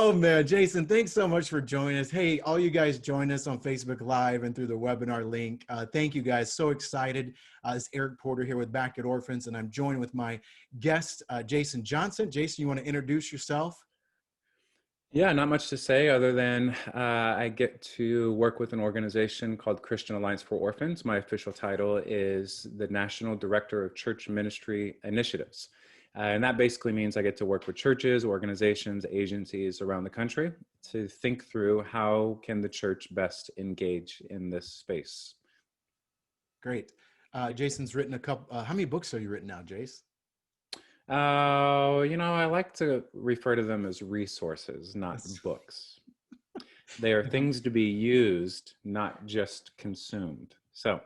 Oh man, Jason, thanks so much for joining us. Hey, all you guys join us on Facebook Live and through the webinar link. Thank you guys. So excited. It's Eric Porter here with Back at Orphans, and I'm joined with my guest, Jason Johnson. Jason, you want to introduce yourself? Yeah, not much to say other than I get to work with an organization called Christian Alliance for Orphans. My official title is the National Director of Church Ministry Initiatives. And that basically means I get to work with churches, organizations, agencies around the country to think through how can the church best engage in this space. Great. Jason's written a couple, how many books have you written now, Jace? I like to refer to them as resources, not books. They are things to be used, not just consumed. So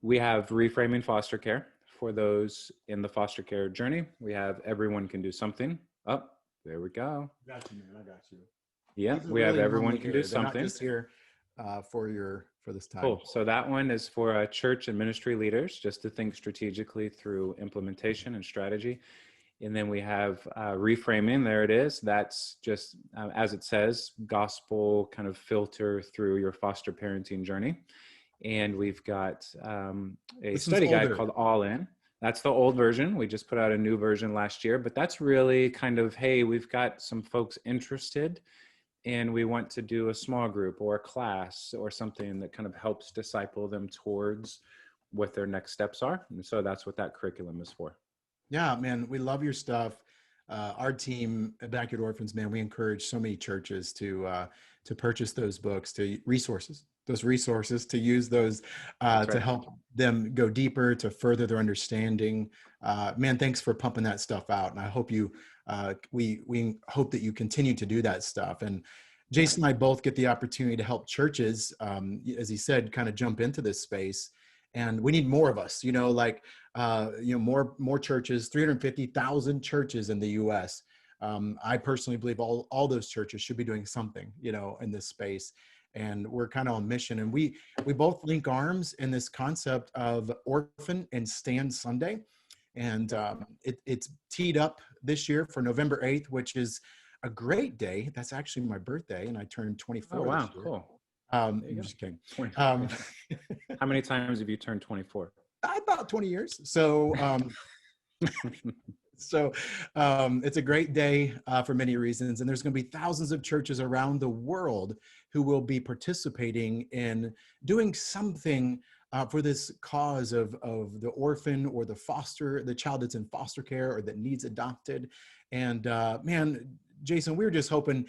we have Reframing Foster Care for those in the foster care journey. We have Everyone Can Do Something. Oh, there we go. Got you, man. I got you. Yeah, we have Everyone Can Do Something. They're not just here for this time. Cool. So that one is for church and ministry leaders, just to think strategically through implementation and strategy. And then we have Reframing. There it is. That's just, as it says, gospel kind of filter through your foster parenting journey. And we've got a study guide called All In. That's the old version. We just put out a new version last year, but that's really kind of, hey, we've got some folks interested and we want to do a small group or a class or something that kind of helps disciple them towards what their next steps are. And so that's what that curriculum is for. Yeah, man, we love your stuff. Our team at Back at Orphans, man, we encourage so many churches to purchase those books, to use those to help them go deeper, to further their understanding. Man, thanks for pumping that stuff out. And I hope we hope that you continue to do that stuff. And Jason and I both get the opportunity to help churches, as he said, kind of jump into this space. And we need more of us, more churches, 350,000 churches in the US. I personally believe all those churches should be doing something, in this space. And we're kind of on mission. And we both link arms in this concept of Orphan and Stand Sunday. And it's teed up this year for November 8th, which is a great day. That's actually my birthday, and I turned 24. Oh, wow, this year. Cool. I'm just kidding. How many times have you turned 24? About 20 years. So, it's a great day for many reasons. And there's going to be thousands of churches around the world who will be participating in doing something for this cause of the orphan or the child that's in foster care or that needs adopted. And man, Jason, we were just hoping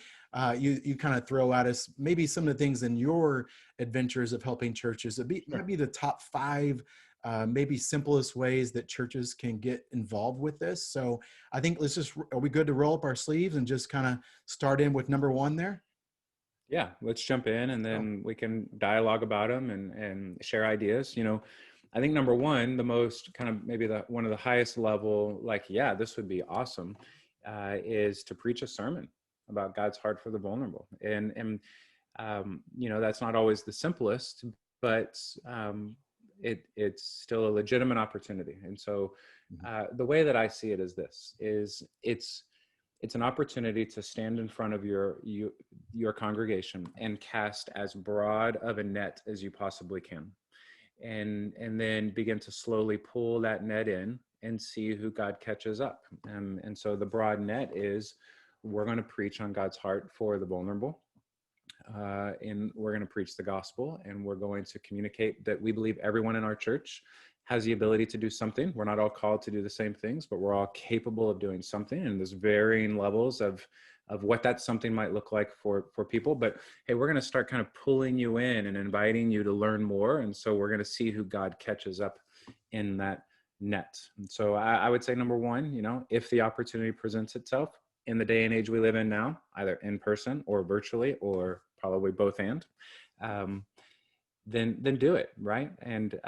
you kind of throw at us maybe some of the things in your adventures of helping churches. Might be the top 5 maybe simplest ways that churches can get involved with this. So I think are we good to roll up our sleeves and just kind of start in with number 1 there? Yeah, let's jump in and then we can dialogue about them and share ideas. I think number 1, the most kind of maybe one of the highest level, this would be awesome, is to preach a sermon about God's heart for the vulnerable. And that's not always the simplest, but it's still a legitimate opportunity. And so the way that I see it is this, it's an opportunity to stand in front of your congregation and cast as broad of a net as you possibly can. And then begin to slowly pull that net in and see who God catches up. And so the broad net is, we're going to preach on God's heart for the vulnerable. And we're going to preach the gospel, and we're going to communicate that we believe everyone in our church has the ability to do something. We're not all called to do the same things, but we're all capable of doing something. And there's varying levels of what that something might look like for people. But hey, we're going to start kind of pulling you in and inviting you to learn more. And so we're going to see who God catches up in that net. And so I would say number 1, if the opportunity presents itself in the day and age we live in now, either in person or virtually, or probably both and, then do it, right? And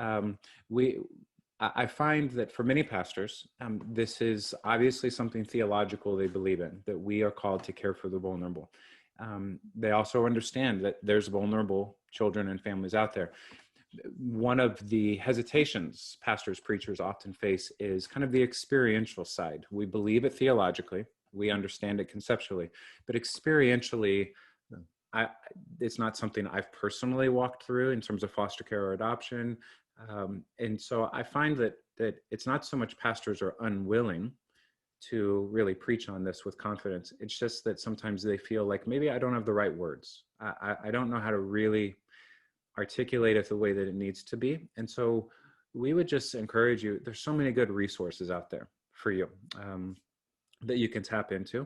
I find that for many pastors, this is obviously something theological they believe in, that we are called to care for the vulnerable. They also understand that there's vulnerable children and families out there. One of the hesitations pastors, preachers often face is kind of the experiential side. We believe it theologically, We understand it conceptually, but experientially, I, it's not something I've personally walked through in terms of foster care or adoption. And so I find that it's not so much pastors are unwilling to really preach on this with confidence. It's just that sometimes they feel like maybe I don't have the right words. I don't know how to really articulate it the way that it needs to be. And so we would just encourage you, there's so many good resources out there for you that you can tap into,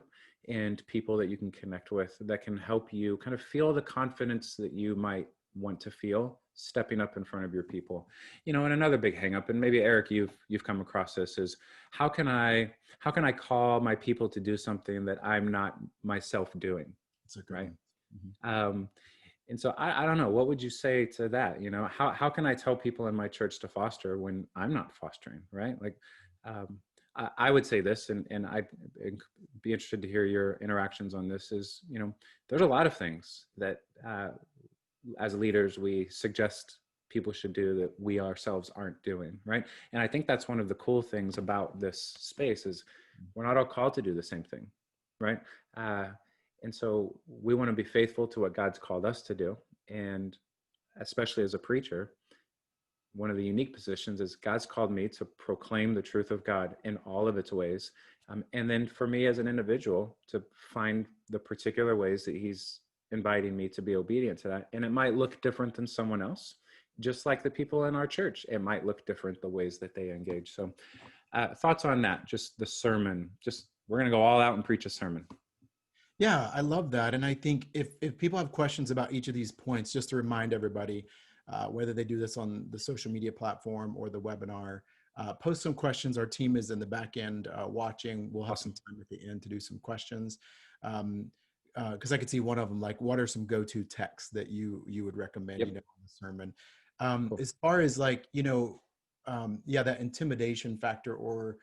and people that you can connect with that can help you kind of feel the confidence that you might want to feel stepping up in front of your people. And another big hang up, and maybe Eric, you've come across this, is how can I call my people to do something that I'm not myself doing? That's a good Right. one. And so I don't know, what would you say to that? How can I tell people in my church to foster when I'm not fostering, right? Like, I would say this, and I'd be interested to hear your interactions on this, is, there's a lot of things that as leaders we suggest people should do that we ourselves aren't doing, right? And I think that's one of the cool things about this space is we're not all called to do the same thing, right? And so we want to be faithful to what God's called us to do. And especially as a preacher, one of the unique positions is God's called me to proclaim the truth of God in all of its ways. And then for me as an individual to find the particular ways that he's inviting me to be obedient to that. And it might look different than someone else, just like the people in our church. It might look different the ways that they engage. So thoughts on that, just the sermon, we're going to go all out and preach a sermon. Yeah, I love that. And I think if people have questions about each of these points, just to remind everybody, whether they do this on the social media platform or the webinar, post some questions. Our team is in the back end watching. We'll have some time at the end to do some questions. Because I could see one of them, like, what are some go-to texts that you would recommend, Yep. in the sermon? Cool. As far as like, that intimidation factor, or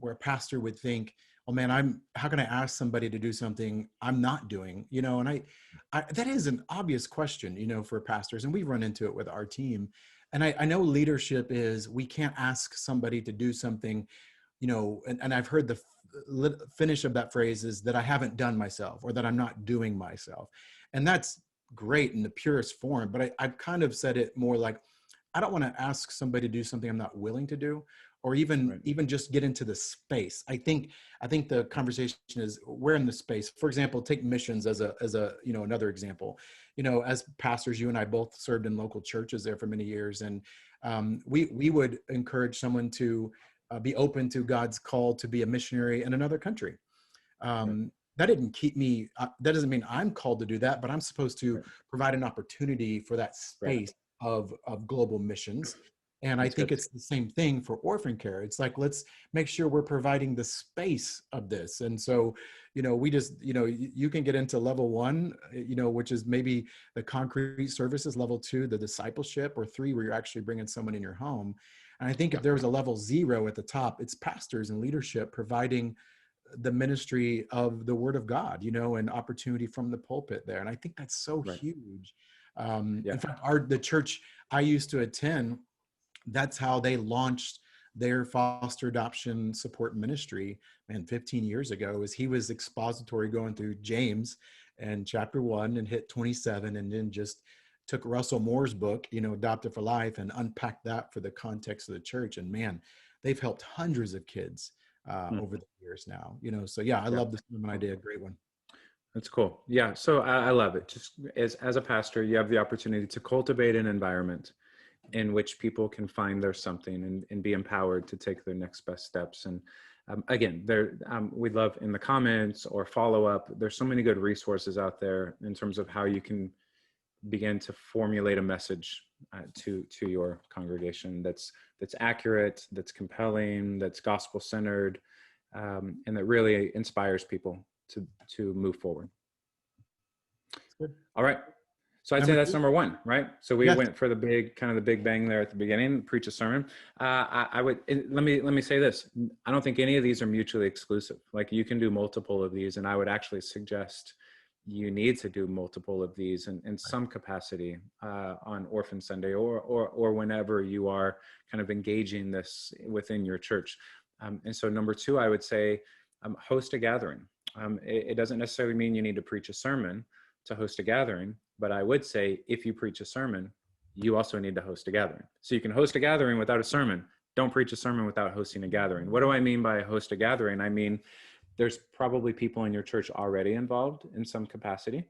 where a pastor would think, oh man, how can I ask somebody to do something I'm not doing? And I that is an obvious question, for pastors, and we run into it with our team. And I know leadership is, we can't ask somebody to do something, and I've heard the finish of that phrase is that I haven't done myself, or that I'm not doing myself. And that's great in the purest form. But I've kind of said it more like, I don't want to ask somebody to do something I'm not willing to do, or even just get into the space. I think the conversation is, we're in the space. For example, take missions as another example. As pastors, you and I both served in local churches there for many years, and we would encourage someone to be open to God's call to be a missionary in another country. That didn't keep me. That doesn't mean I'm called to do that, but I'm supposed to provide an opportunity for that space of global missions. And I think it's the same thing for orphan care. It's like, let's make sure we're providing the space of this. And so, we just, you can get into level 1, which is maybe the concrete services, level 2, the discipleship, or 3, where you're actually bringing someone in your home. And I think if there was a level 0 at the top, it's pastors and leadership providing the ministry of the word of God, and opportunity from the pulpit there. And I think that's so huge. In fact, the church I used to attend, that's how they launched their foster adoption support ministry, 15 years ago. He was expository, going through James and chapter 1 and hit 27, and then just took Russell Moore's book, Adopted for Life, and unpacked that for the context of the church. And man, they've helped hundreds of kids over the years now, so I love this sermon idea. Great one. That's cool. Yeah. So I love it. Just as a pastor, you have the opportunity to cultivate an environment in which people can find their something and be empowered to take their next best steps. And again, we'd love in the comments or follow up. There's so many good resources out there in terms of how you can begin to formulate a message to your congregation that's accurate, that's compelling, that's gospel centered, and that really inspires people to move forward. Good. All right. So I'd say that's number 1, right? So we went for the big bang there at the beginning, preach a sermon. I would, let me say this. I don't think any of these are mutually exclusive. Like, you can do multiple of these, and I would actually suggest you need to do multiple of these in some capacity on Orphan Sunday or whenever you are kind of engaging this within your church. And so number 2, I would say, host a gathering. It doesn't necessarily mean you need to preach a sermon to host a gathering, but I would say if you preach a sermon, you also need to host a gathering. So you can host a gathering without a sermon. Don't preach a sermon without hosting a gathering. What do I mean by host a gathering? I mean, there's probably people in your church already involved in some capacity.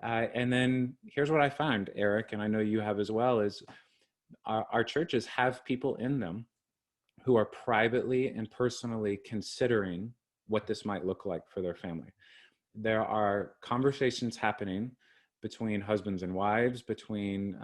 And then here's what I found, Eric, and I know you have as well, is our churches have people in them who are privately and personally considering what this might look like for their family. There are conversations happening between husbands and wives, between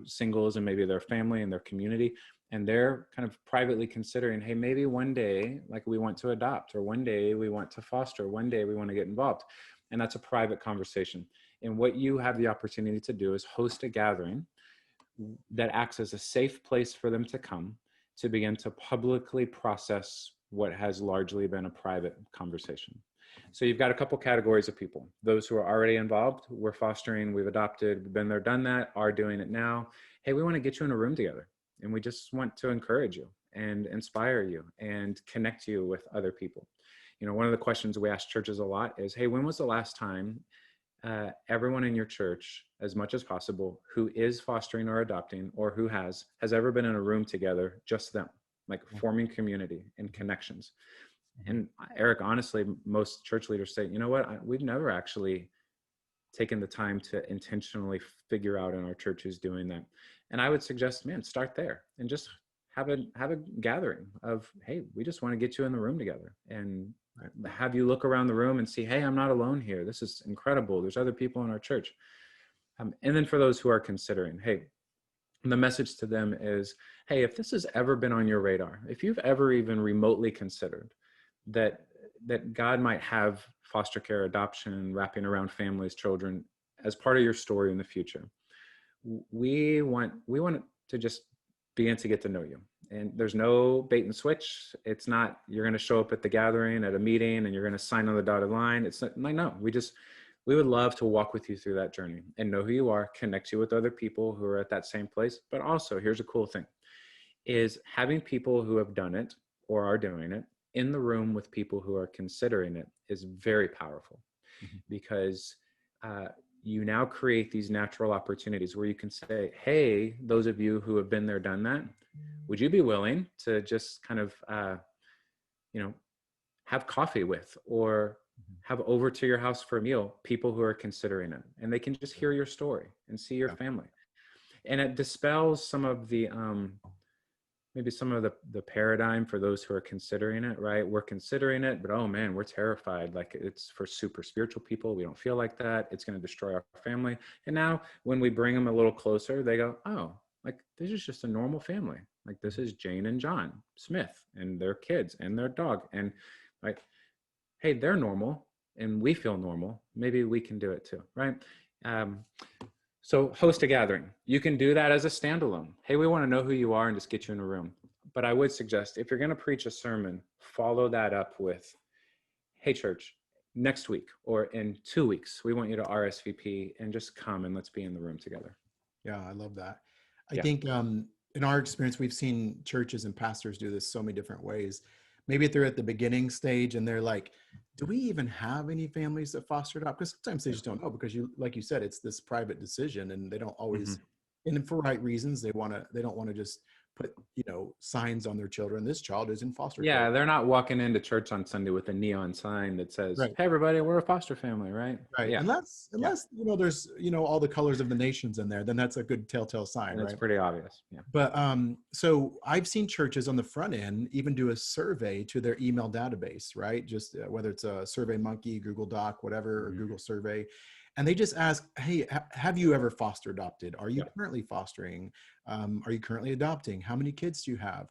singles and maybe their family and their community, and they're kind of privately considering, hey, maybe one day, like, we want to adopt, or one day we want to foster, one day we want to get involved. And that's a private conversation. And what you have the opportunity to do is host a gathering that acts as a safe place for them to come to begin to publicly process what has largely been a private conversation. So you've got a couple categories of people: those who are already involved, we're fostering, we've adopted, we've been there, done that, are doing it now. Hey, we want to get you in a room together, and we just want to encourage you and inspire you and connect you with other people. You know, one of the questions we ask churches a lot is, hey, when was the last time everyone in your church, as much as possible, who is fostering or adopting, or who has ever been in a room together, just them, like forming community and connections? And Eric, honestly, most church leaders say, you know what, we've never actually taken the time to intentionally figure out in our churches doing that. And I would suggest, man, start there and just have a gathering of, hey, we just want to get you in the room together, and have you look around the room and see, hey, I'm not alone here. This is incredible. There's other people in our church. And then for those who are considering, hey, the message to them is, hey, if this has ever been on your radar, if you've ever even remotely considered that God might have foster care, adoption, wrapping around families, children as part of your story in the future, we want to just begin to get to know you. And there's no bait and switch. It's not, you're going to show up at the gathering, at a meeting, and you're going to sign on the dotted line. It's not, no, we would love to walk with you through that journey and know who you are, connect you with other people who are at that same place. But also, here's a cool thing, is having people who have done it or are doing it in the room with people who are considering it is very powerful, because you now create these natural opportunities where you can say, hey, those of you who have been there, done that, would you be willing to just kind of, have coffee with, or have over to your house for a meal, people who are considering it, and they can just hear your story and see your family. And it dispels some of the, maybe some of the paradigm for those who are considering it, right? We're considering it, but oh man, we're terrified. Like, it's for super spiritual people. We don't feel like that. It's going to destroy our family. And now when we bring them a little closer, they go, oh, like, this is just a normal family. Like, this is Jane and John Smith and their kids and their dog. And like, hey, they're normal and we feel normal. Maybe we can do it too, right? So host a gathering. You can do that as a standalone. Hey, we want to know who you are and just get you in a room. But I would suggest, if you're going to preach a sermon, follow that up with, hey, church, next week or in 2 weeks, we want you to RSVP and just come and let's be in the room together. Yeah, I love that. I think in our experience, we've seen churches and pastors do this so many different ways. Maybe they're at the beginning stage and they're like, do we even have any families that foster adopt? Because sometimes they just don't know, because like you said, it's this private decision, and they don't always, and for right reasons, they don't want to just put, signs on their children. This child is in foster care. Yeah, they're not walking into church on Sunday with a neon sign that says, right, hey, everybody, we're a foster family, right? Right. Yeah. Unless there's, all the colors of the nations in there, then that's a good telltale sign. And it's right? pretty obvious. Yeah. But so I've seen churches on the front end even do a survey to their email database, right? Just whether it's a Survey Monkey, Google Doc, whatever, or Google Survey. And they just ask, hey, have you ever foster adopted? Are you currently fostering? Are you currently adopting? How many kids do you have?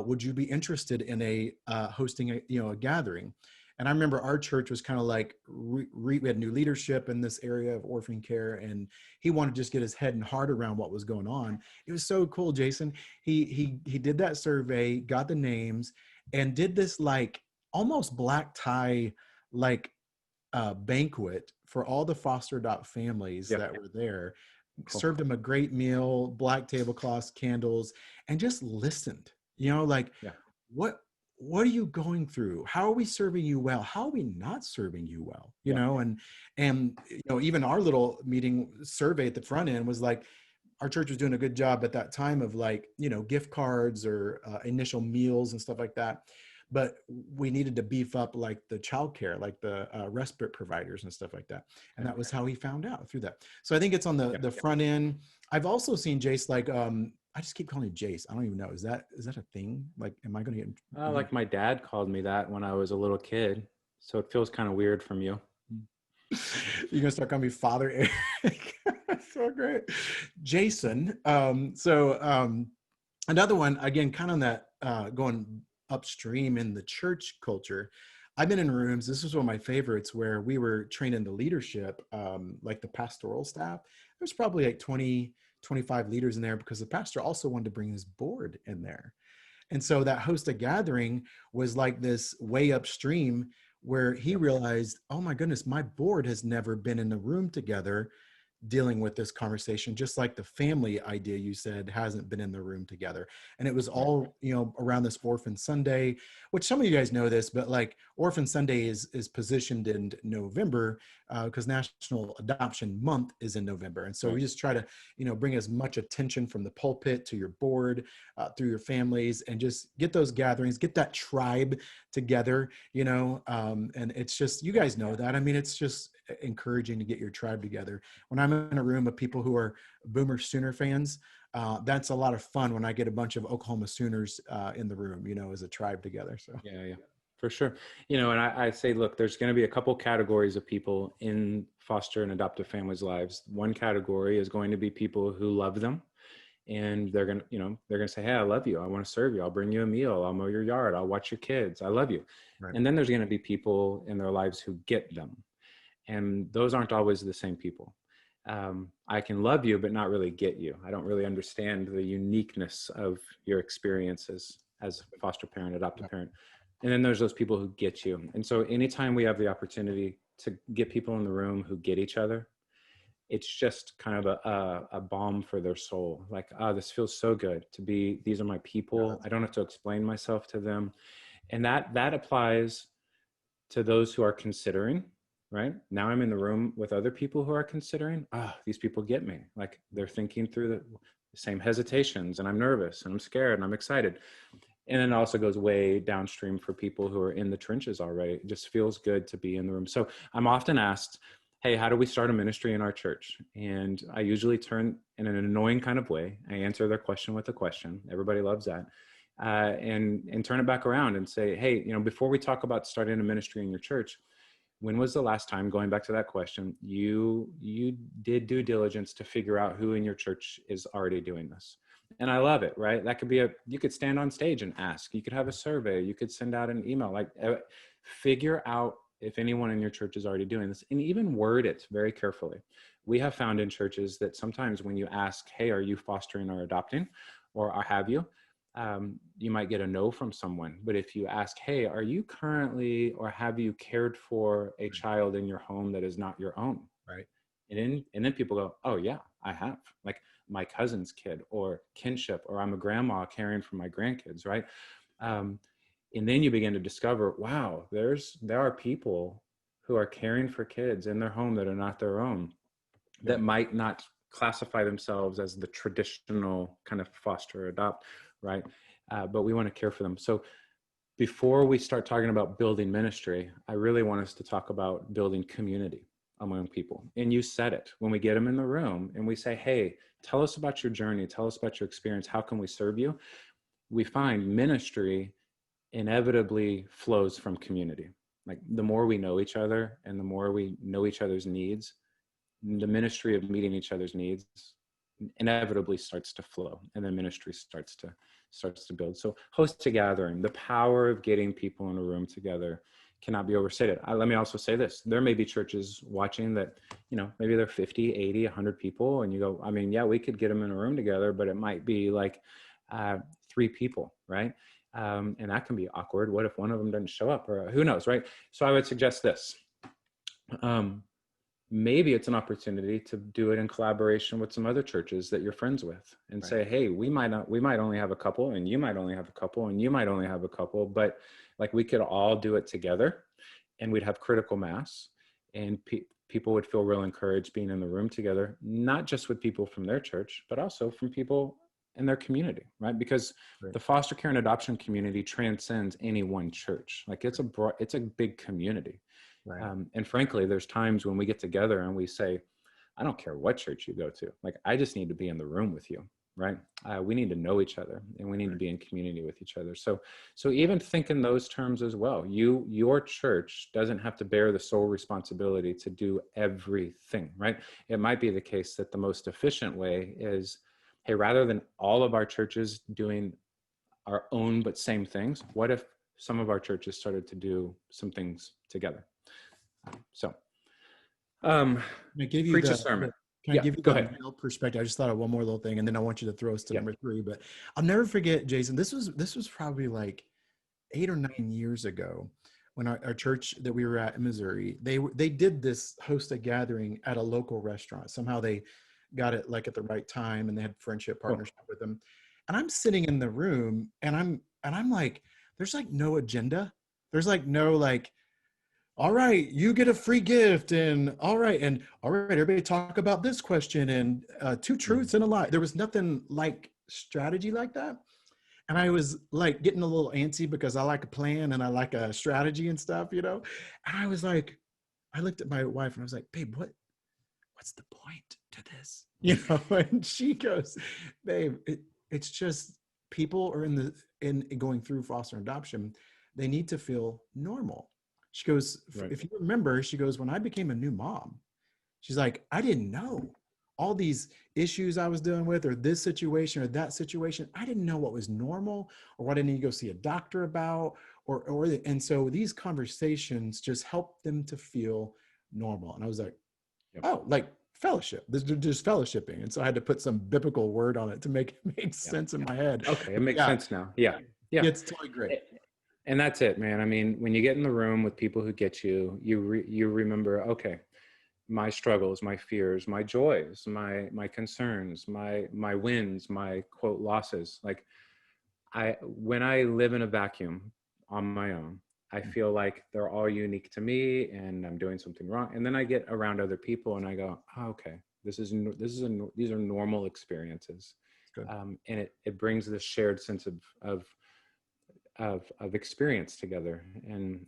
Would you be interested in hosting a gathering? And I remember our church was kind of like, we had new leadership in this area of orphan care, and he wanted to just get his head and heart around what was going on. It was so cool, Jason. He did that survey, got the names, and did this like almost black tie like banquet for all the foster adopt families that were there. Cool. Served them a great meal, black tablecloths, candles, and just listened. what are you going through? How are we serving you well? How are we not serving you well? You Yeah. know, and you know, even our little meeting survey at the front end was like, our church was doing a good job at that time of like, you know, gift cards or initial meals and stuff like that. But we needed to beef up like the childcare, like the respite providers and stuff like that. And Okay. that was how he found out through that. So I think it's on the Yeah. the front end. I've also seen Jace like I just keep calling you Jace. I don't even know. Is that a thing? Like, am I going to get? Like my dad called me that when I was a little kid, so it feels kind of weird from you. You're gonna start calling me Father Eric. So great, Jason. Another one again, kind of on that going upstream in the church culture. I've been in rooms. This was one of my favorites where we were training the leadership, like the pastoral staff. There's probably like 20, 25 leaders in there because the pastor also wanted to bring his board in there. And so that host a gathering was like this way upstream where he Yep. realized, oh my goodness, my board has never been in a room together dealing with this conversation, just like the family idea you said hasn't been in the room together. And it was Right. all, you know, around this Orphan Sunday, which some of you guys know this, but like Orphan Sunday is positioned in November because National Adoption Month is in November. And so Right. we just try to, you know, bring as much attention from the pulpit to your board, through your families, and just get those gatherings, get that tribe together, you know. And it's just, you guys know that. I mean, it's just encouraging to get your tribe together. When I'm in a room of people who are Boomer Sooner fans, that's a lot of fun when I get a bunch of Oklahoma Sooners in the room, you know, as a tribe together. So Yeah, yeah, for sure. You know, and I say, look, there's going to be a couple categories of people in foster and adoptive families' lives. One category is going to be people who love them, and they're going to, you know, they're going to say, hey, I love you. I want to serve you. I'll bring you a meal. I'll mow your yard. I'll watch your kids. I love you. right. And then there's going to be people in their lives who get them. And those aren't always the same people. I can love you, but not really get you. I don't really understand the uniqueness of your experiences as a foster parent, adoptive parent. And then there's those people who get you. And so anytime we have the opportunity to get people in the room who get each other, it's just kind of a balm for their soul. Like, this feels so good to be, these are my people. I don't have to explain myself to them. And that applies to those who are considering, right? Now I'm in the room with other people who are considering. These people get me. Like, they're thinking through the same hesitations, and I'm nervous and I'm scared and I'm excited. And it also goes way downstream for people who are in the trenches already. It just feels good to be in the room. So I'm often asked, hey, how do we start a ministry in our church? And I usually turn in an annoying kind of way. I answer their question with a question. Everybody loves that. And turn it back around and say, hey, you know, before we talk about starting a ministry in your church, when was the last time, going back to that question, you did due diligence to figure out who in your church is already doing this? And I love it, right? That could be you could stand on stage and ask, you could have a survey, you could send out an email, like figure out if anyone in your church is already doing this, and even word it very carefully. We have found in churches that sometimes when you ask, hey, are you fostering or adopting, or have you, you might get a no from someone. But if you ask, hey, are you currently, or have you cared for a child in your home that is not your own? Right. And then people go, oh yeah, I have, like my cousin's kid, or kinship, or I'm a grandma caring for my grandkids, right? And then you begin to discover, wow, there are people who are caring for kids in their home that are not their own, that might not classify themselves as the traditional kind of foster or adopt, right? But we want to care for them. So before we start talking about building ministry, I really want us to talk about building community among people. And you said it, when we get them in the room and we say, hey, tell us about your journey, tell us about your experience, how can we serve you? We find ministry inevitably flows from community. Like, the more we know each other and the more we know each other's needs, the ministry of meeting each other's needs inevitably starts to flow, and then ministry starts to build. So host a gathering. The power of getting people in a room together cannot be overstated. Let me also say this. There may be churches watching that, you know, maybe they're 50, 80, 100 people, and you go, I mean, yeah, we could get them in a room together, but it might be like 3 people, right? And that can be awkward. What if one of them doesn't show up, or who knows, right? So I would suggest this. maybe it's an opportunity to do it in collaboration with some other churches that you're friends with, and Right. say, hey, we might only have a couple, and you might only have a couple, and you might only have a couple, but like we could all do it together, and we'd have critical mass, and people would feel real encouraged being in the room together, not just with people from their church, but also from people in their community, right? Because Right. the foster care and adoption community transcends any one church. Like it's a big community. Right. And frankly, there's times when we get together and we say, I don't care what church you go to. Like, I just need to be in the room with you, right? We need to know each other, and we need to be in community with each other. So even think in those terms as well. Your church doesn't have to bear the sole responsibility to do everything, right? It might be the case that the most efficient way is, hey, rather than all of our churches doing our own but same things, what if some of our churches started to do some things together? So, um, Can I give you preach a the, sermon. can I Yeah, give you go the ahead. male perspective? I just thought of one more little thing, and then I want you to throw us to Yeah. number three. But I'll never forget, Jason. This was probably like 8 or 9 years ago, when our church that we were at in Missouri, they did this host a gathering at a local restaurant. Somehow they got it like at the right time, and they had friendship Cool. partnership with them. And I'm sitting in the room, and I'm like, there's like no agenda. There's like no like, all right, you get a free gift, and all right, everybody talk about this question, and two truths and a lie. There was nothing like strategy like that. And I was like getting a little antsy because I like a plan and I like a strategy and stuff. And I was like, I looked at my wife and I was like, babe, what's the point to this? And she goes, babe, it's just people are in going through foster adoption. They need to feel normal. She goes, Right. if you remember, she goes, when I became a new mom, she's like, I didn't know all these issues I was dealing with, or this situation or that situation. I didn't know what was normal or what I need to go see a doctor about, and so these conversations just help them to feel normal. And I was like, Yep. oh, like fellowship. They're just fellowshipping. And so I had to put some biblical word on it to make it make Yeah. sense in my head. Okay, it makes Yeah, sense now. Yeah. Yeah. it's totally great. And that's it, man. I mean, when you get in the room with people who get you, you remember, okay, my struggles, my fears, my joys, my concerns, my wins, my quote losses. Like, when I live in a vacuum on my own, I feel like they're all unique to me and I'm doing something wrong. And then I get around other people and I go, oh, okay, these are normal experiences. Good. And it brings this shared sense of experience together. And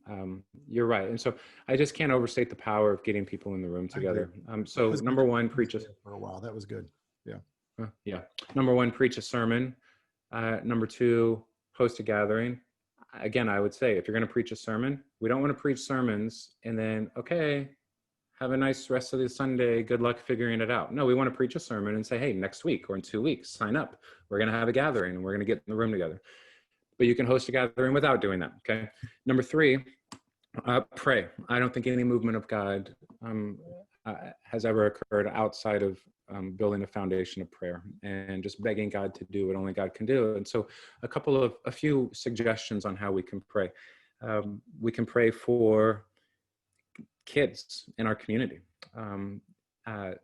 you're right. And so I just can't overstate the power of getting people in the room together. So number one, preach a for a while. That was good. Yeah. yeah. Number one, preach a sermon. Number two, host a gathering. Again, I would say, if you're going to preach a sermon, we don't want to preach sermons and then, okay, have a nice rest of the Sunday. Good luck figuring it out. No, we want to preach a sermon and say, hey, next week or in 2 weeks, sign up. We're going to have a gathering and we're going to get in the room together. But you can host a gathering without doing that. Okay. Number three, pray. I don't think any movement of God has ever occurred outside of building a foundation of prayer and just begging God to do what only God can do. And so a few suggestions on how we can pray. We can pray for kids in our community.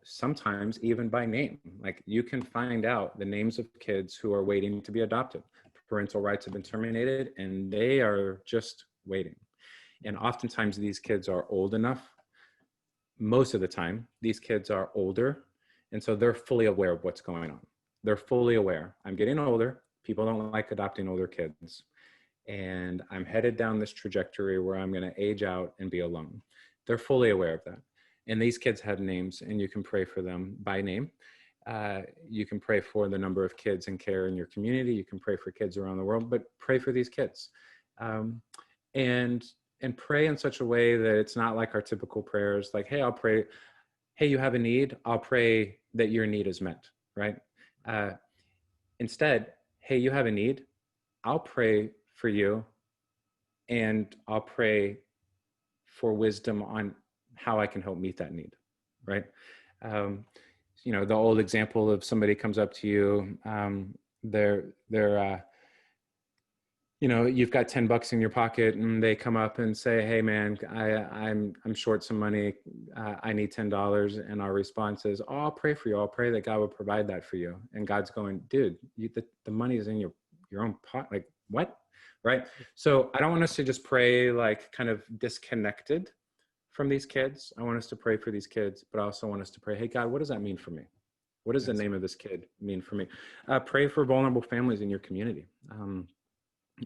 Sometimes even by name. Like, you can find out the names of kids who are waiting to be adopted. Parental rights have been terminated and they are just waiting. And oftentimes these kids are old enough. Most of the time, these kids are older. And so they're fully aware of what's going on. They're fully aware. I'm getting older. People don't like adopting older kids. And I'm headed down this trajectory where I'm going to age out and be alone. They're fully aware of that. And these kids have names, and you can pray for them by name. You can pray for the number of kids in care in your community. You can pray for kids around the world, but pray for these kids. And pray in such a way that it's not like our typical prayers, like, hey, I'll pray. Hey, you have a need. I'll pray that your need is met, right? Instead, hey, you have a need. I'll pray for you, and I'll pray for wisdom on how I can help meet that need, right? The old example of somebody comes up to you, you've got $10 in your pocket, and they come up and say, hey man, I'm short some money. I need $10. And our response is, oh, I'll pray for you. I'll pray that God will provide that for you. And God's going, dude, the money is in your own pot. Like, what? Right. So I don't want us to just pray like kind of disconnected from these kids. I want us to pray for these kids, but I also want us to pray, hey, God, what does that mean for me? What does the name of this kid mean for me? Pray for vulnerable families in your community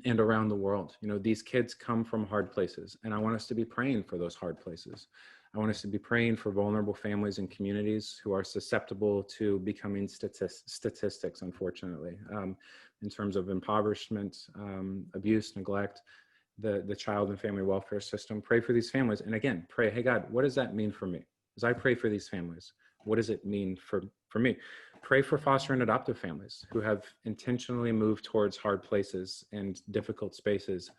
and around the world. You know, these kids come from hard places, and I want us to be praying for those hard places. I want us to be praying for vulnerable families and communities who are susceptible to becoming statistics, unfortunately, in terms of impoverishment, abuse, neglect, the child and family welfare system. Pray for these families. And again, pray, hey, God, what does that mean for me? As I pray for these families, what does it mean for me? Pray for foster and adoptive families who have intentionally moved towards hard places and difficult spaces.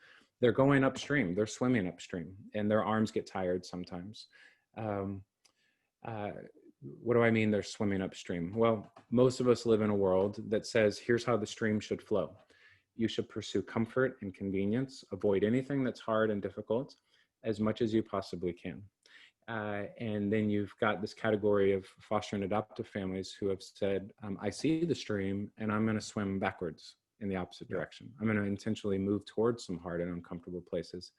They're going upstream, they're swimming upstream, and their arms get tired sometimes. What do I mean they're swimming upstream? Well, most of us live in a world that says, here's how the stream should flow. You should pursue comfort and convenience, avoid anything that's hard and difficult as much as you possibly can. And then you've got this category of foster and adoptive families who have said, I see the stream and I'm going to swim backwards in the opposite direction. I'm going to intentionally move towards some hard and uncomfortable places.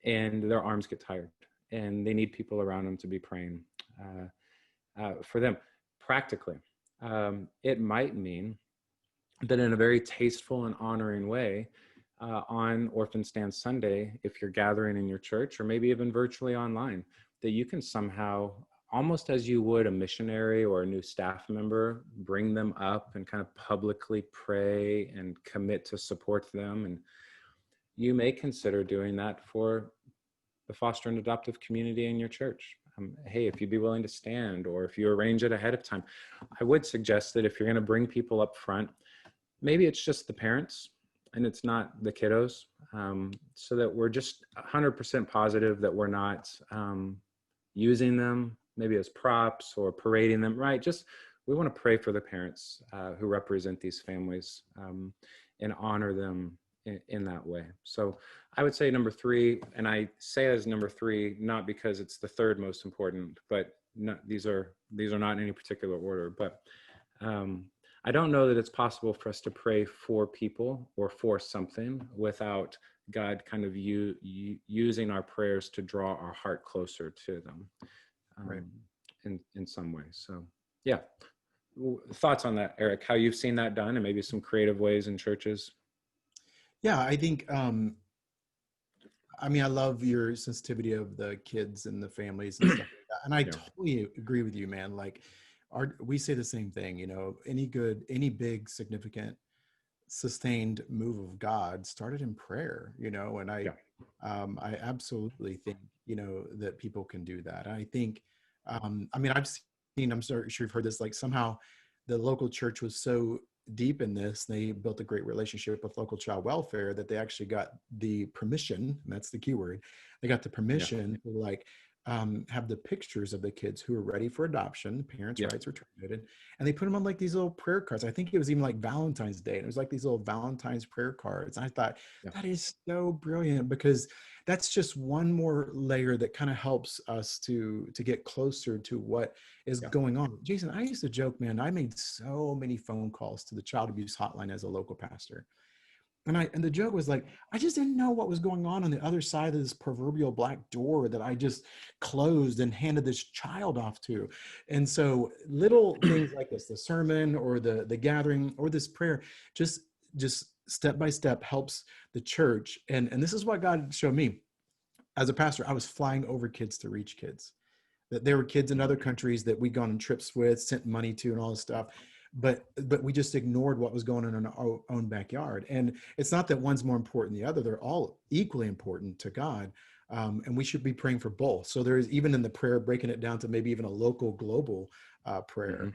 And their arms get tired and they need people around them to be praying for them. Practically, it might mean that in a very tasteful and honoring way, on Orphan Sunday, if you're gathering in your church or maybe even virtually online, that you can somehow, almost as you would a missionary or a new staff member, bring them up and kind of publicly pray and commit to support them. And you may consider doing that for the foster and adoptive community in your church. Hey, if you'd be willing to stand, or if you arrange it ahead of time, I would suggest that if you're going to bring people up front, maybe it's just the parents and it's not the kiddos, so that we're just 100% positive that we're not using them maybe as props or parading them, right? Just, we want to pray for the parents who represent these families and honor them in that way. So I would say number 3, and I say as number 3, not because it's the third most important, but these are not in any particular order, but I don't know that it's possible for us to pray for people or for something without God kind of using our prayers to draw our heart closer to them in some way. So yeah, thoughts on that, Eric, how you've seen that done and maybe some creative ways in churches? Yeah, I think, I mean, I love your sensitivity of the kids and the families and stuff like that. And I totally agree with you, man. Like, we say the same thing, you know, any big, significant, sustained move of God started in prayer, you know, and I absolutely think, you know, that people can do that. I think, I mean, I'm sure you've heard this, like somehow the local church was so deep in this, they built a great relationship with local child welfare that they actually got the permission, and that's the key word, they got the permission to like have the pictures of the kids who are ready for adoption, parents' rights were terminated, and they put them on like these little prayer cards. I think it was even like Valentine's Day, and it was like these little Valentine's prayer cards. And I thought that is so brilliant, because that's just one more layer that kind of helps us to get closer to what is going on. Jason, I used to joke, man, I made so many phone calls to the child abuse hotline as a local pastor. And the joke was like, I just didn't know what was going on the other side of this proverbial black door that I just closed and handed this child off to. And so little things like this, the sermon or the gathering or this prayer, just step by step helps the church. And this is what God showed me. As a pastor, I was flying over kids to reach kids. That there were kids in other countries that we'd gone on trips with, sent money to and all this stuff. But we just ignored what was going on in our own backyard. And it's not that one's more important than the other. They're all equally important to God. And we should be praying for both. So there is, even in the prayer, breaking it down to maybe even a local, global prayer.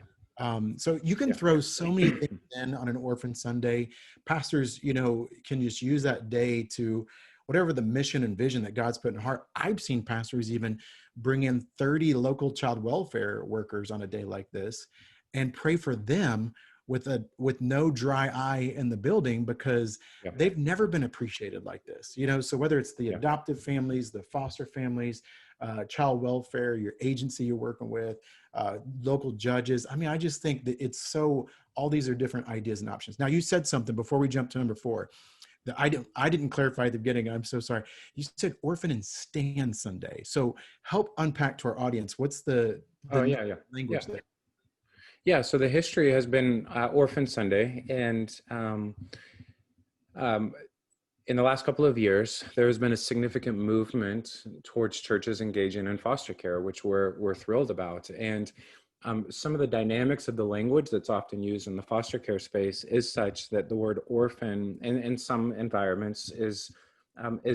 So you can throw so many things in on an Orphan Sunday. Pastors, you know, can just use that day to whatever the mission and vision that God's put in heart. I've seen pastors even bring in 30 local child welfare workers on a day like this and pray for them with no dry eye in the building, because they've never been appreciated like this, you know. So whether it's the adoptive families, the foster families, child welfare, your agency you're working with, local judges. I mean, I just think that it's so, all these are different ideas and options. Now, you said something before we jump to number 4 that I didn't clarify at the beginning. I'm so sorry. You said Orphan and Stand Sunday. So help unpack to our audience. What's Oh, the yeah, yeah, yeah. language there? Yeah, so the history has been Orphan Sunday, and um, in the last couple of years, there has been a significant movement towards churches engaging in foster care, which we're thrilled about. And some of the dynamics of the language that's often used in the foster care space is such that the word orphan in some environments is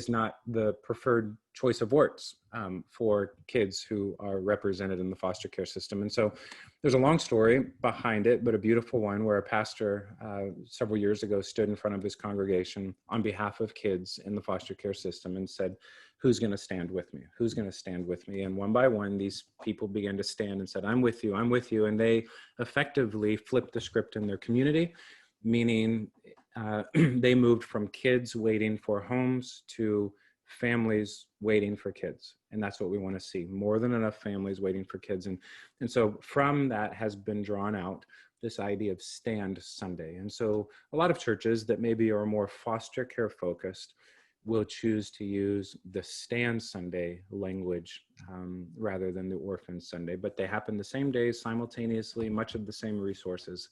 not the preferred choice of words for kids who are represented in the foster care system. And so there's a long story behind it, but a beautiful one, where a pastor several years ago stood in front of his congregation on behalf of kids in the foster care system and said, "Who's going to stand with me? Who's going to stand with me?" And one by one, these people began to stand and said, "I'm with you, I'm with you." And they effectively flipped the script in their community, meaning they moved from kids waiting for homes to families waiting for kids. And that's what we want to see, more than enough families waiting for kids. And so from that has been drawn out this idea of Stand Sunday. And so a lot of churches that maybe are more foster care focused will choose to use the Stand Sunday language rather than the Orphan Sunday, but they happen the same days simultaneously, much of the same resources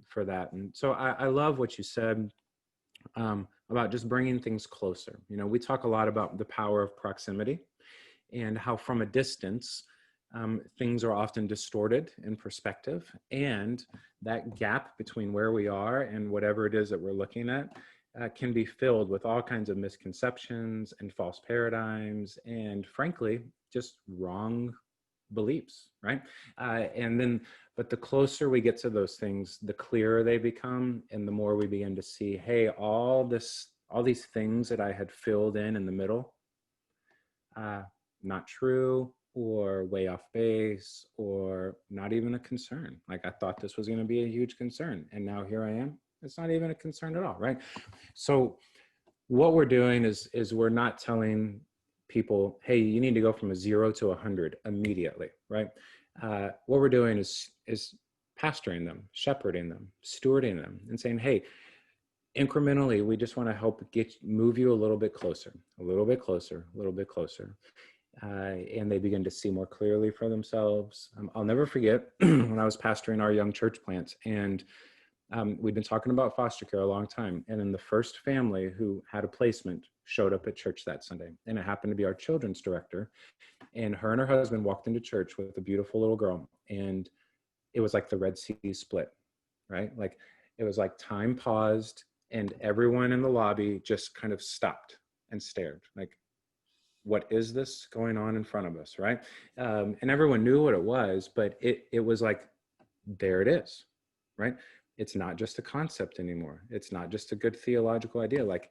for that. And so I love what you said about just bringing things closer. You know, we talk a lot about the power of proximity and how from a distance, things are often distorted in perspective, and that gap between where we are and whatever it is that we're looking at can be filled with all kinds of misconceptions and false paradigms and, frankly, just wrong beliefs, right? But the closer we get to those things, the clearer they become, and the more we begin to see, hey, all these things that I had filled in the middle, not true, or way off base, or not even a concern. Like, I thought this was going to be a huge concern, and now here I am. It's not even a concern at all, right? So what we're doing is we're not telling people, hey, you need to go from a 0 to 100 immediately, right? What we're doing is pastoring them, shepherding them, stewarding them, and saying, hey, incrementally, we just want to help move you a little bit closer, a little bit closer, a little bit closer. And they begin to see more clearly for themselves. I'll never forget when I was pastoring our young church plant, and we'd been talking about foster care a long time. And then the first family who had a placement showed up at church that Sunday. And it happened to be our children's director. And her husband walked into church with a beautiful little girl. And it was like the Red Sea split, right? Like, it was like time paused and everyone in the lobby just kind of stopped and stared, like, what is this going on in front of us, right? And everyone knew what it was, but it was like, there it is, right? It's not just a concept anymore. It's not just a good theological idea. Like,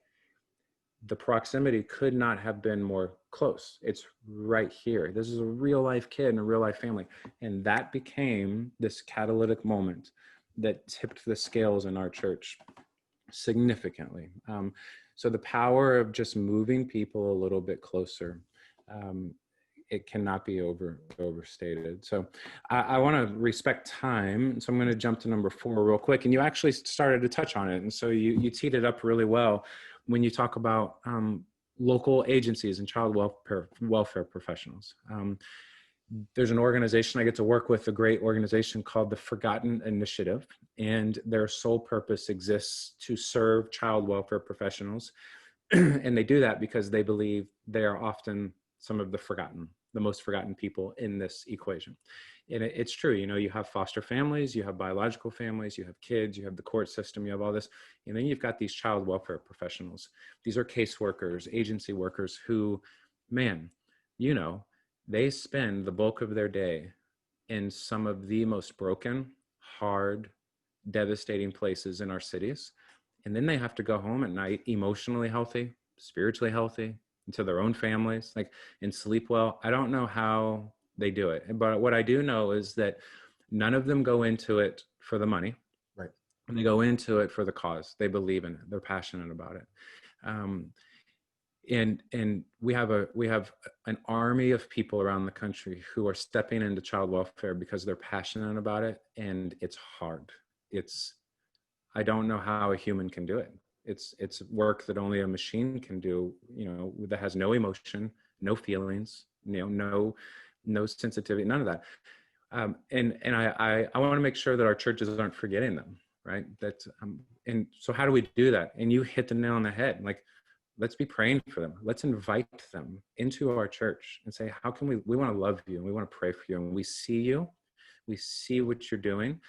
the proximity could not have been more close. It's right here. This is a real life kid and a real life family. And that became this catalytic moment that tipped the scales in our church significantly. So the power of just moving people a little bit closer, it cannot be overstated. So I want to respect time. So I'm going to jump to number 4 real quick. And you actually started to touch on it. And so you teed it up really well when you talk about local agencies and child welfare professionals. There's an organization I get to work with, a great organization called the Forgotten Initiative, and their sole purpose exists to serve child welfare professionals. And they do that because they believe they are often some of the most forgotten people in this equation. And it's true, you know, you have foster families, you have biological families, you have kids, you have the court system, you have all this, and then you've got these child welfare professionals. These are caseworkers, agency workers who, man, you know, they spend the bulk of their day in some of the most broken, hard, devastating places in our cities. And then they have to go home at night emotionally healthy, spiritually healthy, and to their own families, like, and sleep well. I don't know how they do it. But what I do know is that none of them go into it for the money. Right. And they go into it for the cause. They believe in it. They're passionate about it. and we have an army of people around the country who are stepping into child welfare because they're passionate about it, and it's hard. It's I don't know how a human can do it. It's work that only a machine can do, that has no emotion, no feelings, no sensitivity, none of that. And I want to make sure that our churches aren't forgetting them, right? And so how do we do that? And you hit the nail on the head. Like, let's be praying for them. Let's invite them into our church and say, how can we want to love you and we want to pray for you, and we see you, we see what you're doing,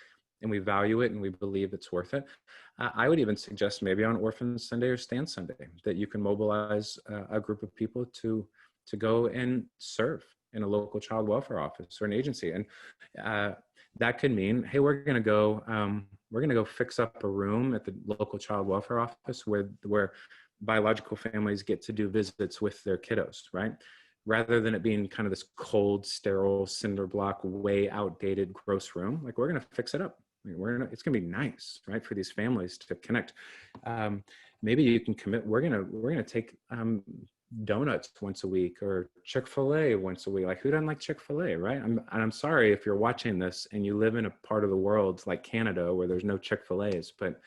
and we value it, and we believe it's worth it. I would even suggest maybe on Orphan Sunday or Stand Sunday that you can mobilize a group of people to go and serve in a local child welfare office or an agency. And that could mean, hey, we're going to go fix up a room at the local child welfare office where biological families get to do visits with their kiddos, right? Rather than it being kind of this cold, sterile, cinder block, way outdated, gross room. Like, we're going to fix it up. It's going to be nice, right, for these families to connect. Maybe you can commit. We're going to take donuts once a week, or Chick-fil-A once a week. Like, who doesn't like Chick-fil-A, right? I'm sorry if you're watching this and you live in a part of the world like Canada where there's no Chick-fil-A's, but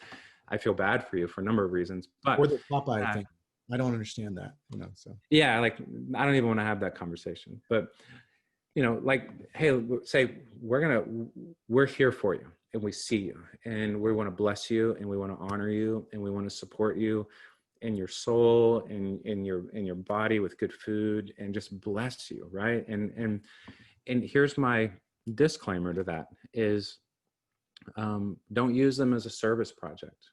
I feel bad for you for a number of reasons. But Or the Popeye thing. I don't understand that, so. Yeah, like, I don't even want to have that conversation. But, like, hey, say, we're here for you, and we see you, and we want to bless you, and we want to honor you, and we want to support you in your soul and in your body with good food, and just bless you, right? And here's my disclaimer to that is, don't use them as a service project.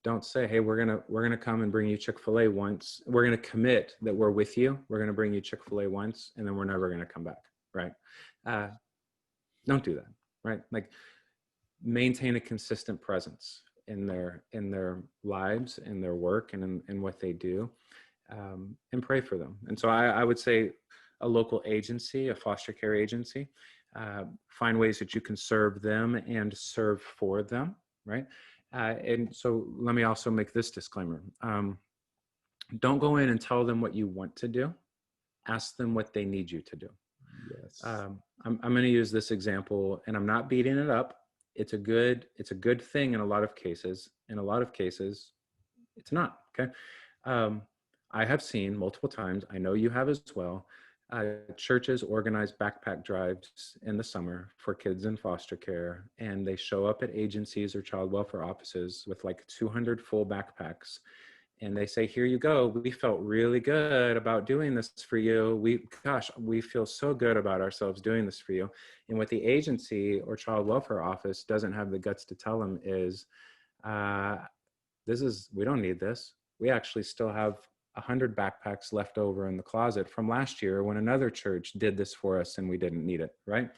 Don't say, hey, we're gonna come and bring you Chick-fil-A once. We're gonna commit that we're with you. We're gonna bring you Chick-fil-A once, and then we're never gonna come back, right? Don't do that, right? Like, maintain a consistent presence in their lives, in their work, and in what they do, and pray for them. And so I would say a local agency, a foster care agency, find ways that you can serve them and serve for them, right? And so let me also make this disclaimer. Don't go in and tell them what you want to do. Ask them what they need you to do. Yes. I'm going to use this example, and I'm not beating it up. It's a good thing in a lot of cases. In a lot of cases, it's not. Okay. I have seen multiple times, I know you have as well, churches organize backpack drives in the summer for kids in foster care, and they show up at agencies or child welfare offices with like 200 full backpacks, and they say, here you go, we felt really good about doing this for you. We feel so good about ourselves doing this for you. And what the agency or child welfare office doesn't have the guts to tell them is, we don't need this. We actually still have 100 backpacks left over in the closet from last year when another church did this for us and we didn't need it, right?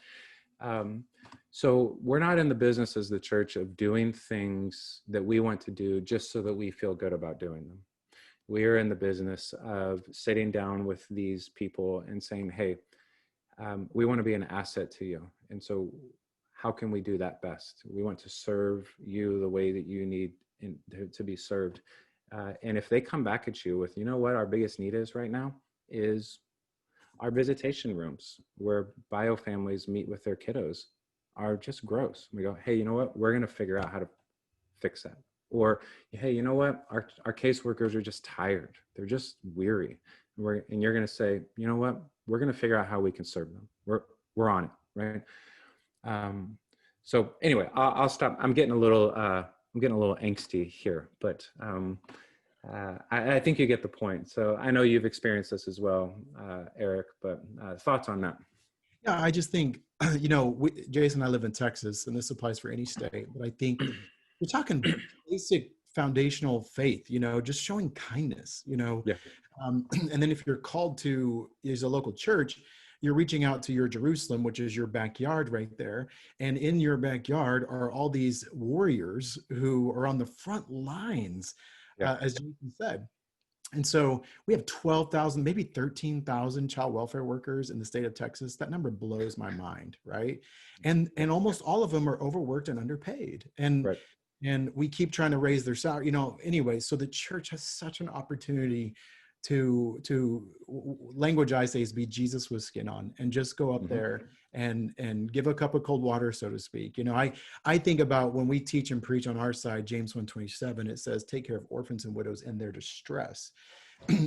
So we're not in the business as the church of doing things that we want to do just so that we feel good about doing them. We are in the business of sitting down with these people and saying, hey, we want to be an asset to you. And so how can we do that best? We want to serve you the way that you need to be served. And if they come back at you with, you know what our biggest need is right now is our visitation rooms where bio families meet with their kiddos are just gross. We go, hey, you know what? We're going to figure out how to fix that. Or, hey, you know what? Our caseworkers are just tired. They're just weary. And you're going to say, you know what? We're going to figure out how we can serve them. We're on it, right? So anyway, I'll stop. I'm getting a little angsty here, but I think you get the point. So I know you've experienced this as well, Eric, but thoughts on that? Yeah, I just think, Jason and I live in Texas, and this applies for any state, but I think we're talking basic foundational faith, just showing kindness, Yeah. And then if you're called to, as a local church, you're reaching out to your Jerusalem, which is your backyard right there. And in your backyard are all these warriors who are on the front lines, as Jason said. And so we have 12,000, maybe 13,000 child welfare workers in the state of Texas. That number blows my mind, right? And almost all of them are overworked and underpaid. And we keep trying to raise their salary, anyway. So the church has such an opportunity language I say is be Jesus with skin on, and just go up there and give a cup of cold water, so to speak. You know, I think about when we teach and preach on our side, James 1:27, it says, take care of orphans and widows in their distress.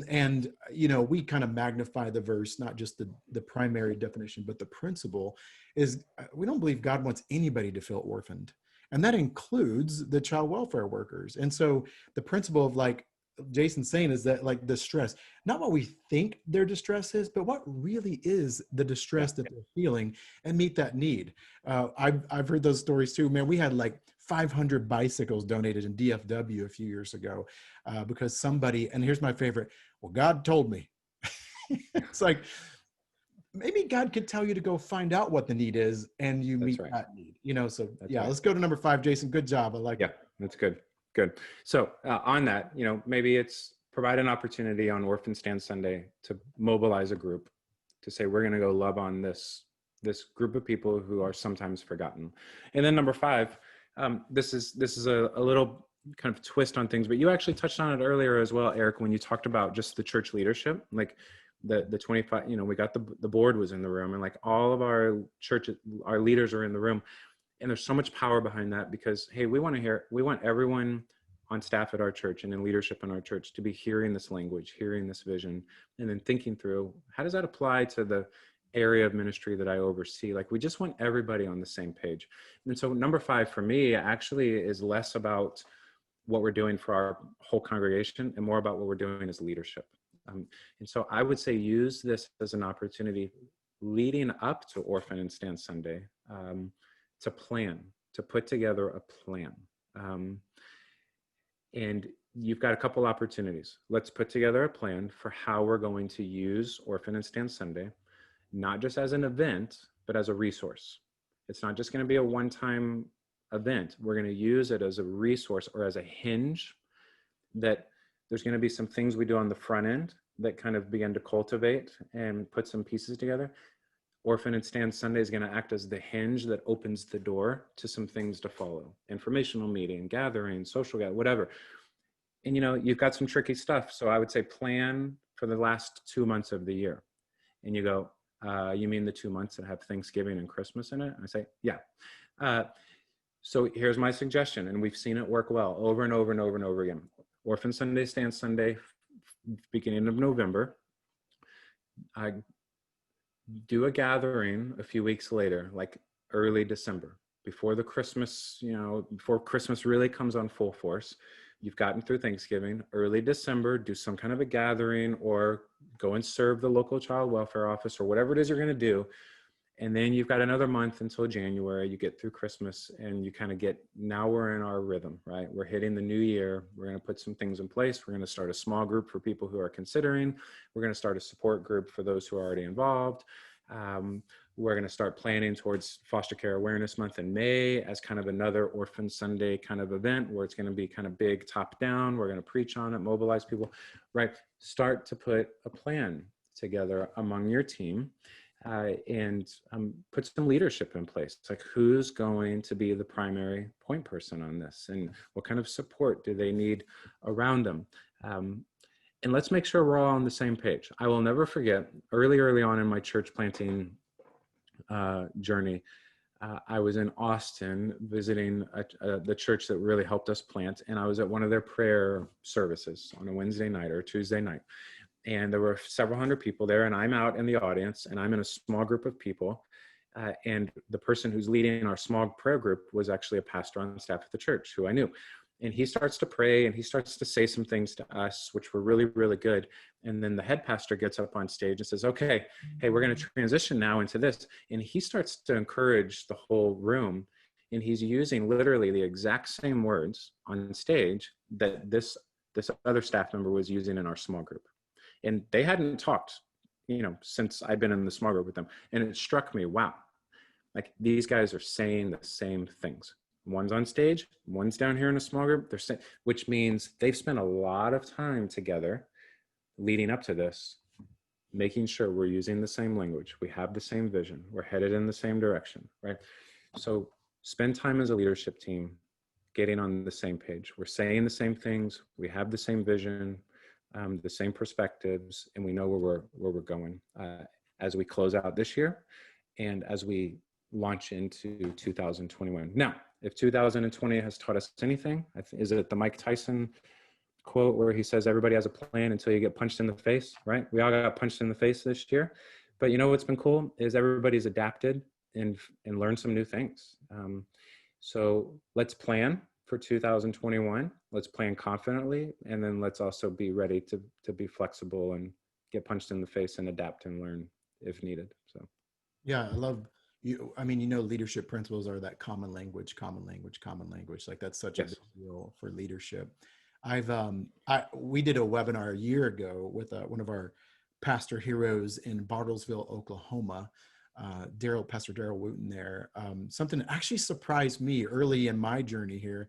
And, you know, we kind of magnify the verse, not just the primary definition, but the principle is we don't believe God wants anybody to feel orphaned. And that includes the child welfare workers. And so the principle of, like Jason's saying, is that, like, the stress, not what we think their distress is, but what really is the distress that they're feeling, and meet that need. I've heard those stories too, man. We had like 500 bicycles donated in DFW a few years ago because somebody, and here's my favorite, well, God told me. It's like, maybe God could tell you to go find out what the need is, and you meet that need, you know? So let's go to number 5, Jason. Good job. I like it. That's good. Good. So on that, you know, maybe it's provide an opportunity on Orphan Sunday to mobilize a group to say, we're going to go love on this group of people who are sometimes forgotten. And then number 5, this is a little kind of twist on things, but you actually touched on it earlier as well, Eric, when you talked about just the church leadership, like the 25, you know, we got the board was in the room, and like all of our our leaders are in the room. And there's so much power behind that, because, hey, we want everyone on staff at our church and in leadership in our church to be hearing this language, hearing this vision, and then thinking through, how does that apply to the area of ministry that I oversee? Like, we just want everybody on the same page. And so number 5 for me actually is less about what we're doing for our whole congregation and more about what we're doing as leadership. And so I would say use this as an opportunity leading up to Orphan and Stand Sunday, to plan, to put together a plan. And you've got a couple opportunities. Let's put together a plan for how we're going to use Orphan and Stand Sunday, not just as an event, but as a resource. It's not just going to be a one-time event. We're going to use it as a resource or as a hinge, that there's going to be some things we do on the front end that kind of begin to cultivate and put some pieces together. Orphan and Stand Sunday is going to act as the hinge that opens the door to some things to follow. Informational meeting, gathering, social gathering, whatever. And, you know, you've got some tricky stuff. So I would say plan for the last 2 months of the year. And you go, you mean the 2 months that have Thanksgiving and Christmas in it? And I say, yeah. So here's my suggestion, and we've seen it work well over and over and over and over again. Orphan Sunday, Stand Sunday, beginning of November. Do a gathering a few weeks later, like early December, before the Christmas, you know, before Christmas really comes on full force. You've gotten through Thanksgiving, early December, do some kind of a gathering, or go and serve the local child welfare office, or whatever it is you're going to do. And then you've got another month until January. You get through Christmas, and you kind of now we're in our rhythm, right? We're hitting the new year. We're going to put some things in place. We're going to start a small group for people who are considering. We're going to start a support group for those who are already involved. We're going to start planning towards Foster Care Awareness Month in May as kind of another Orphan Sunday kind of event, where it's going to be kind of big top down. We're going to preach on it, mobilize people, right? Start to put a plan together among your team. And put some leadership in place. It's like, who's going to be the primary point person on this, and what kind of support do they need around them? And let's make sure we're all on the same page. I will never forget, early on in my church planting journey, I was in Austin visiting the church that really helped us plant, and I was at one of their prayer services on a Wednesday night or Tuesday night. And there were several hundred people there, and I'm out in the audience, and I'm in a small group of people. And the person who's leading our small prayer group was actually a pastor on staff at the church who I knew. And he starts to pray, and he starts to say some things to us, which were really, really good. And then the head pastor gets up on stage and says, okay, hey, we're going to transition now into this. And he starts to encourage the whole room. And he's using literally the exact same words on stage that this other staff member was using in our small group. And they hadn't talked, you know, since I'd been in the small group with them. And it struck me, wow, like these guys are saying the same things. One's on stage, one's down here in a small group. They're saying, which means they've spent a lot of time together leading up to this, making sure we're using the same language. We have the same vision. We're headed in the same direction, right? So spend time as a leadership team, getting on the same page. We're saying the same things. We have the same vision. the same perspectives, and we know where we're going as we close out this year and as we launch into 2021. Now, if 2020 has taught us anything, is it the Mike Tyson quote where he says everybody has a plan until you get punched in the face, right? We all got punched in the face this year, but you know what's been cool is everybody's adapted and learned some new things. So let's plan for 2021. Let's plan confidently, and then let's also be ready to be flexible and get punched in the face and adapt and learn if needed. So Yeah, I love you. I mean, leadership principles are that common language, common language, common language. Like that's such a yes, big deal for leadership. We did a webinar a year ago with one of our pastor heroes in Bartlesville, Oklahoma, Pastor Daryl Wooten there. Something that actually surprised me early in my journey here.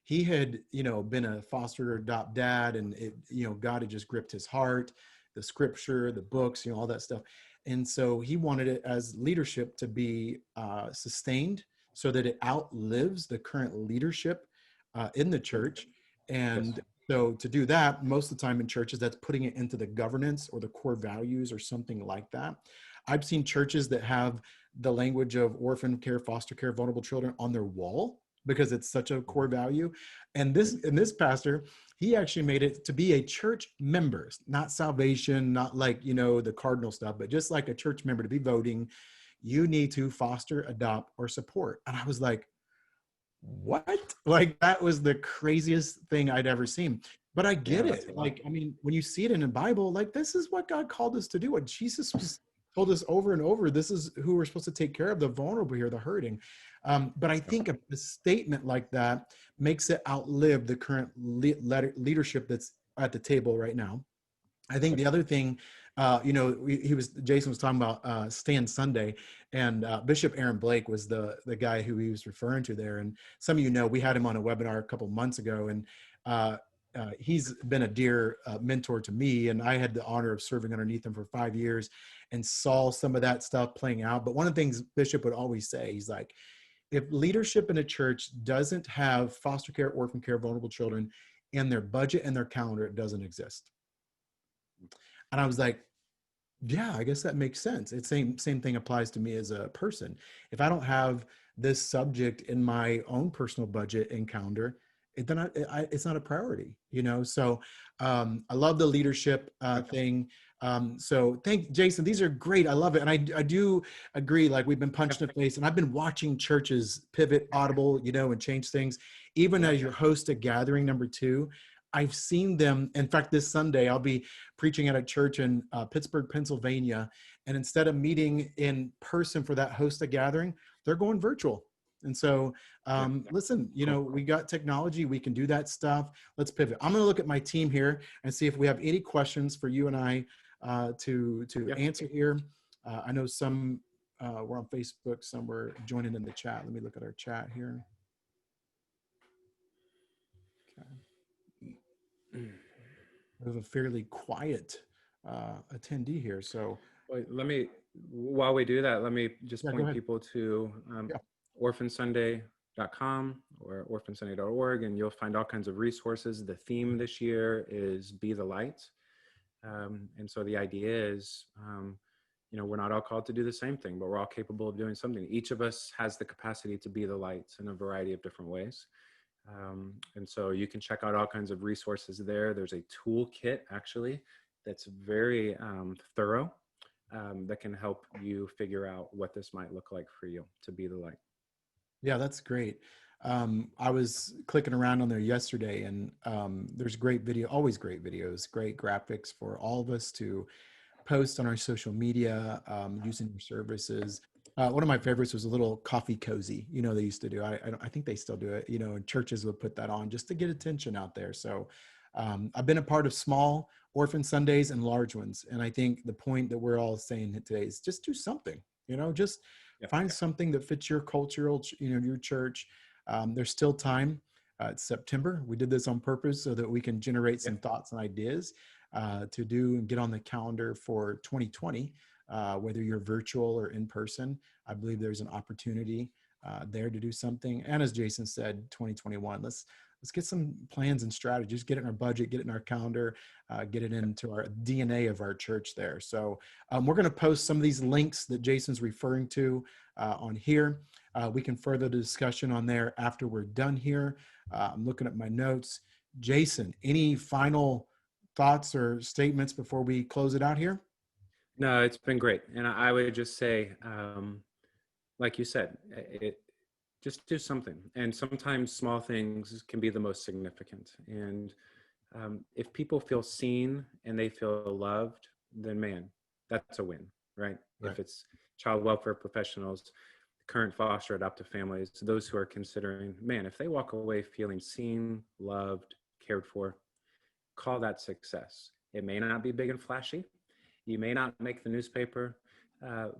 He had, been a foster adopt dad, and God had just gripped his heart, the scripture, the books, all that stuff. And so he wanted it as leadership to be sustained so that it outlives the current leadership in the church. yes, And so to do that, most of the time in churches, that's putting it into the governance or the core values or something like that. I've seen churches that have the language of orphan care, foster care, vulnerable children on their wall because it's such a core value. And this pastor, he actually made it to be a church member, not salvation, not like, the cardinal stuff, but just like a church member to be voting, you need to foster, adopt, or support. And I was like, what? Like, that was the craziest thing I'd ever seen. But I yeah, get that's it. a lot. Like, I mean, when you see it in the Bible, like, this is what God called us to do. What Jesus was told us over and over. This is who we're supposed to take care of, the vulnerable here, the hurting. But I think a statement like that makes it outlive the current leadership that's at the table right now. I think the other thing, Jason was talking about Stand Sunday, and Bishop Aaron Blake was the guy who he was referring to there. And some of we had him on a webinar a couple months ago, and he's been a dear mentor to me, and I had the honor of serving underneath him for 5 years and saw some of that stuff playing out. But one of the things Bishop would always say, he's like, if leadership in a church doesn't have foster care, orphan care, vulnerable children in their budget and their calendar, it doesn't exist. And I was like, yeah, I guess that makes sense. It's same thing applies to me as a person. If I don't have this subject in my own personal budget and calendar, then it's not a priority, So I love the leadership thing. So thank Jason. These are great. I love it, and I do agree. Like, we've been punched in the face, and I've been watching churches pivot, audible, and change things. Even as your host at Gathering number 2, I've seen them. In fact, this Sunday I'll be preaching at a church in Pittsburgh, Pennsylvania. And instead of meeting in person for that host a gathering, they're going virtual. And so, listen, we got technology, we can do that stuff. Let's pivot. I'm going to look at my team here and see if we have any questions for you and I to answer here. I know some were on Facebook, some were joining in the chat. Let me look at our chat here. Okay. We have a fairly quiet attendee here. So Wait, while we do that, let me just yeah, go point ahead. people to orphansunday.com or orphansunday.org, and you'll find all kinds of resources. The theme this year is Be the Light. And so the idea is, we're not all called to do the same thing, but we're all capable of doing something. Each of us has the capacity to be the light in a variety of different ways. And so you can check out all kinds of resources there. There's a toolkit actually that's very thorough that can help you figure out what this might look like for you to be the light. Yeah, that's great. I was clicking around on there yesterday, and there's always great videos, great graphics for all of us to post on our social media using your services. One of my favorites was a little coffee cozy, they used to do. I think they still do it, and churches would put that on just to get attention out there. So I've been a part of small Orphan Sundays and large ones. And I think the point that we're all saying today is just do something, just find something that fits your cultural, your church. There's still time. It's September. We did this on purpose so that we can generate some thoughts and ideas to do and get on the calendar for 2020, whether you're virtual or in person. I believe there's an opportunity there to do something. And as Jason said, 2021, let's get some plans and strategies, get it in our budget, get it in our calendar, get it into our DNA of our church there. So we're going to post some of these links that Jason's referring to on here. We can further the discussion on there after we're done here. I'm looking at my notes. Jason, any final thoughts or statements before we close it out here? No, it's been great. And I would just say, like you said, just do something. And sometimes small things can be the most significant. And if people feel seen and they feel loved, then man, that's a win, right? Right. If it's child welfare professionals, current foster adoptive families, those who are considering, man, if they walk away feeling seen, loved, cared for, call that success. It may not be big and flashy. You may not make the newspaper,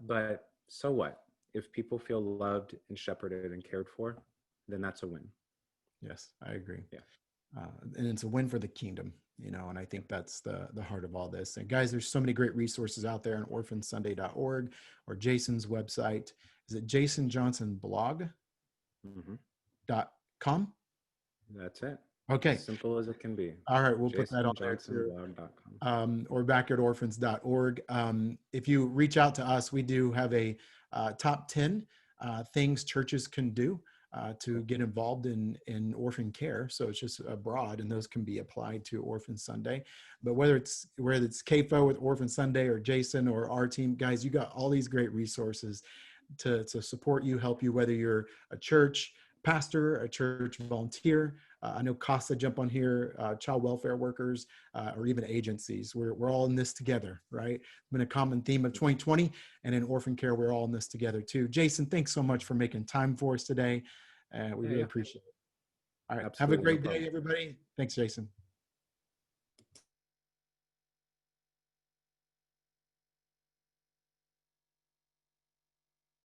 but so what? If people feel loved and shepherded and cared for, then that's a win. Yes, I agree. Yeah. And it's a win for the kingdom, and I think that's the heart of all this. And guys, there's so many great resources out there on orphansunday.org or Jason's website. Is it jasonjohnsonblog.com? Mm-hmm. That's it. Okay. As simple as it can be. All right. We'll put that on there too. Or backyardorphans.org. If you reach out to us, we do have a top 10 things churches can do to get involved in orphan care. So it's just broad, and those can be applied to Orphan Sunday. But whether it's CAFO with Orphan Sunday or Jason or our team, guys, you got all these great resources to support you, help you, whether you're a church pastor, a church volunteer. I know CASA jump on here, child welfare workers, or even agencies. We're all in this together, right? It's been a common theme of 2020, and in orphan care, we're all in this together too. Jason, thanks so much for making time for us today. We really appreciate it. All right. Absolutely. Have a great day, everybody. Thanks, Jason.